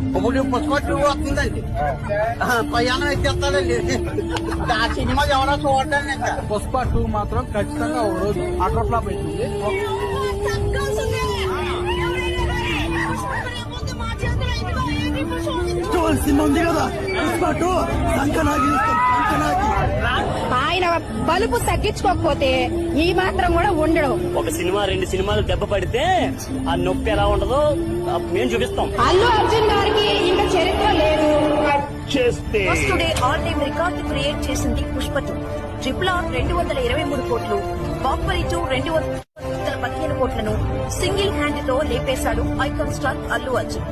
ఇప్పుడు పుష్ప 2 వస్తుందండి. ప్రయాణం ఎత్తేస్తాడండి. ఆ సినిమా ఎవరో చూడండి. ఇంకా పుష్ప 2 మాత్రం ఖచ్చితంగా ఒక రోజు అటర్ ఫ్లాప్ అవుతుంది. సినిమా ఉంది కదా పుష్ప 2 సంకనాగి. ఆయన బలుపు తగ్గించుకోకపోతే ఈ మాత్రం కూడా ఉండడు. ఒక సినిమా 2 సినిమాలు దెబ్బ పడితే ఆ నొప్పి ఎలా ఉండదో మేము చూపిస్తాం. అల్లు అర్జున్ గారికి ఇంకా చరిత్ర లేదు. చేస్తే first day all time record create చేసింది పుష్ప 2. RRR 223 కోట్లు, బాహుబలి 2 215 కోట్లను సింగిల్ హ్యాండ్ తో లేపేశాడు ఐకాన్ స్టార్ అల్లు అర్జున్.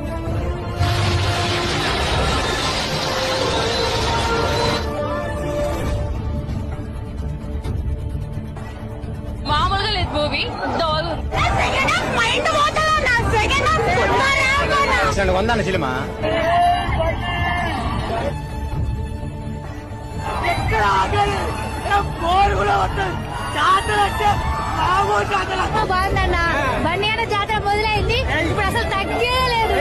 మామూలుగా లేదు మూవీ. వందన్న సినిమా బాగుందన్న బండి జాతర మొదలైంది. ఇప్పుడు అసలు తగ్గలేదు.